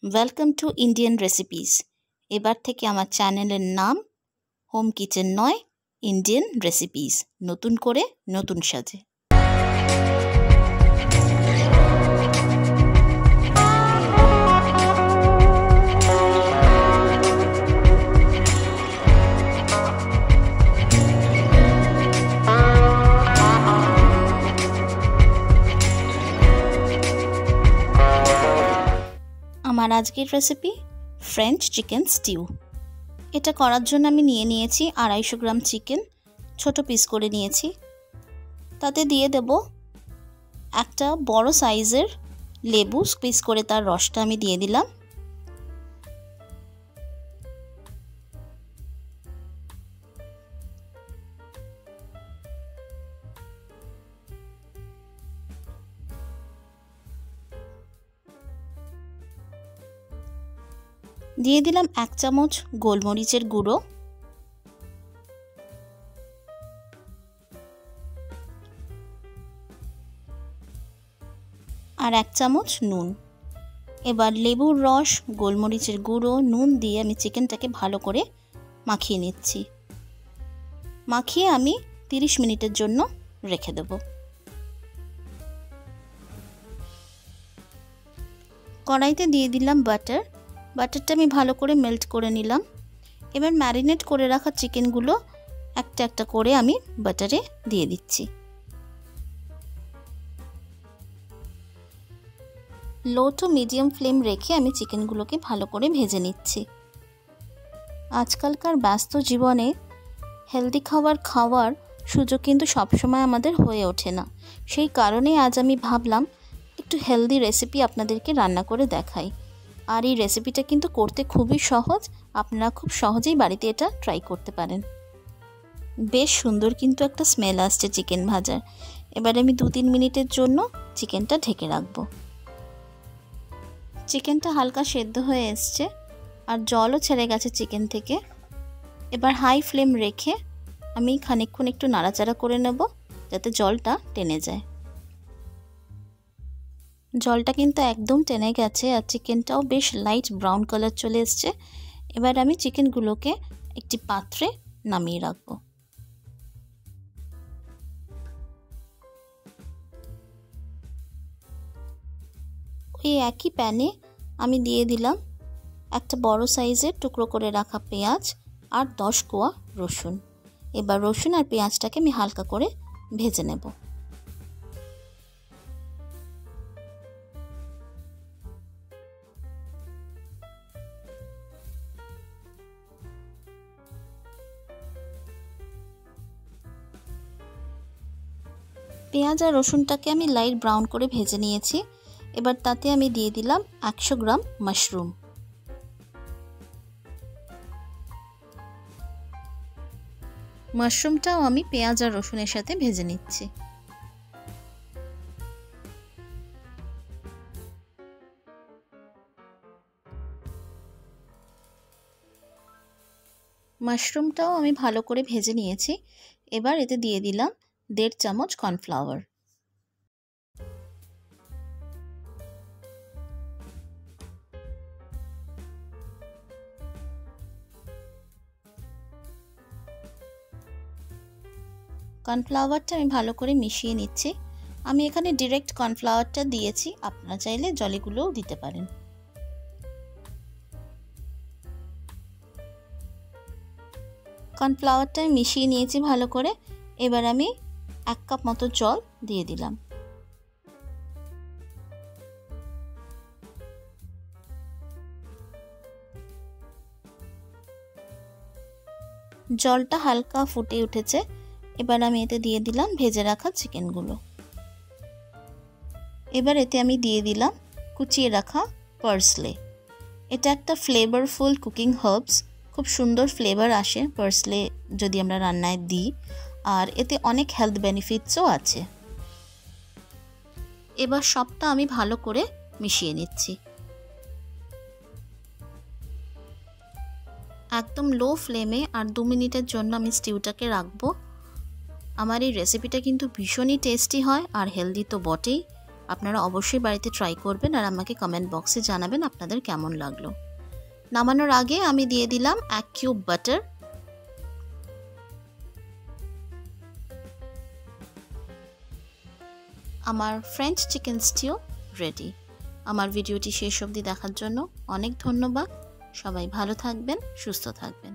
Welcome to Indian recipes. এবার থেকে আমার চ্যানেলের নাম হোম কিচেন নয়, ইন্ডিয়ান রেসিপিস। নতুন করে নতুন সাজে। আমার আজকের রেসিপি ফ্রেঞ্চ চিকেন স্টিউ। এটা করার জন্য আমি নিয়েছি 250 গ্রাম চিকেন, ছোট পিস করে নিয়েছি। তাতে দিয়ে দেব একটা বড় সাইজের লেবু, স্কুইজ করে তার রসটা আমি দিয়ে দিলাম। দিয়ে দিলাম 1 চামচ গোলমরিচের গুঁড়ো, আর 1 চামচ নুন। এবার লেবুর রস, গোলমরিচের গুঁড়ো, নুন দিয়ে আমি চিকেনটাকে ভালো করে মাখিয়ে নিচ্ছি। মাখিয়ে আমি 30 মিনিটের জন্য রেখে দেব। কড়াইতে দিয়ে দিলাম বাটার। বাটারটা আমি ভালো করে মেল্ট করে নিলাম। এবার ম্যারিনেট করে রাখা চিকেনগুলো একটা একটা করে আমি বাটারে দিয়ে দিচ্ছি। লো টু মিডিয়াম ফ্লেম রেখে আমি চিকেনগুলোকে ভালো করে ভেজে নিচ্ছি। আজকালকার ব্যস্ত জীবনে হেলদি খাওয়ার সুযোগ কিন্তু সবসময় আমাদের হয়ে ওঠে না। সেই কারণেই আজ আমি ভাবলাম একটু হেলদি রেসিপি আপনাদেরকে রান্না করে দেখাই। আর এই রেসিপিটা কিন্তু করতে খুবই সহজ, আপনারা খুব সহজেই বাড়িতে এটা ট্রাই করতে পারেন। বেশ সুন্দর কিন্তু একটা স্মেল আসছে চিকেন ভাজার। এবার আমি 2-3 মিনিটের জন্য চিকেনটা ঢেকে রাখবো। চিকেনটা হালকা সেদ্ধ হয়ে এসছে আর জলও ছেড়ে গেছে চিকেন থেকে। এবার হাই ফ্লেম রেখে আমি খানিকক্ষণ একটু নাড়াচাড়া করে নেব যাতে জলটা টেনে যায়। জলটা কিন্তু একদম টেনে গেছে আর চিকেনটাও বেশ লাইট ব্রাউন কালার চলে এসছে। এবার আমি চিকেনগুলোকে একটি পাত্রে নামিয়ে রাখবো। ওই একই প্যানে আমি দিয়ে দিলাম একটা বড় সাইজের টুকরো করে রাখা পেঁয়াজ আর 10 কোয়া রসুন। এবার রসুন আর পেঁয়াজটাকে আমি হালকা করে ভেজে নেব। পেঁয়াজ আর রসুনটাকে আমি লাইট ব্রাউন করে ভেজে নিয়েছি। এবার তাতে আমি দিয়ে দিলাম 100 গ্রাম মাশরুম। মাশরুমটাও আমি পেঁয়াজ আর রসুনের সাথে ভেজে নিচ্ছি। মাশরুমটাও আমি ভালো করে ভেজে নিয়েছি। এবার এতে দিয়ে দিলাম 1.5 চামচ কর্নফ্লাওয়ার। কর্নফ্লাওয়ারটা আমি ভালো করে মিশিয়ে নিচ্ছি। আমি এখানে ডিরেক্ট কর্নফ্লাওয়ারটা দিয়েছি, আপনারা চাইলে জলিগুলোও দিতে পারেন। কর্নফ্লাওয়ারটা আমি মিশিয়ে নিয়েছি ভালো করে। এবার আমি 1 কাপ মতো জল দিয়ে দিলাম। জলটা হালকা ফুটে উঠেছে। এবার আমি এতে দিয়ে দিলাম ভেজে রাখা চিকেনগুলো। এবার এতে আমি দিয়ে দিলাম কুচিয়ে রাখা পার্সলে। এটা একটা ফ্লেভারফুল কুকিং হার্বস, খুব সুন্দর ফ্লেভার আসে পার্সলে যদি আমরা রান্নায় দিই, আর এতে অনেক হেলথ বেনিফিটসও আছে। এবার সবটা আমি ভালো করে মিশিয়ে নিচ্ছি। একদম লো ফ্লেমে আর 2 মিনিটের জন্য আমি স্টিউটাকে রাখবো। আমার এই রেসিপিটা কিন্তু ভীষণই টেস্টি হয় আর হেলদি তো বটেই। আপনারা অবশ্যই বাড়িতে ট্রাই করবেন আর আমাকে কমেন্ট বক্সে জানাবেন আপনাদের কেমন লাগলো। নামানোর আগে আমি দিয়ে দিলাম 1 কিউব বাটার। আমার ফ্রেঞ্চ চিকেন স্টিউ রেডি। আমার ভিডিওটি শেষ অবধি দেখার জন্য অনেক ধন্যবাদ। সবাই ভালো থাকবেন, সুস্থ থাকবেন।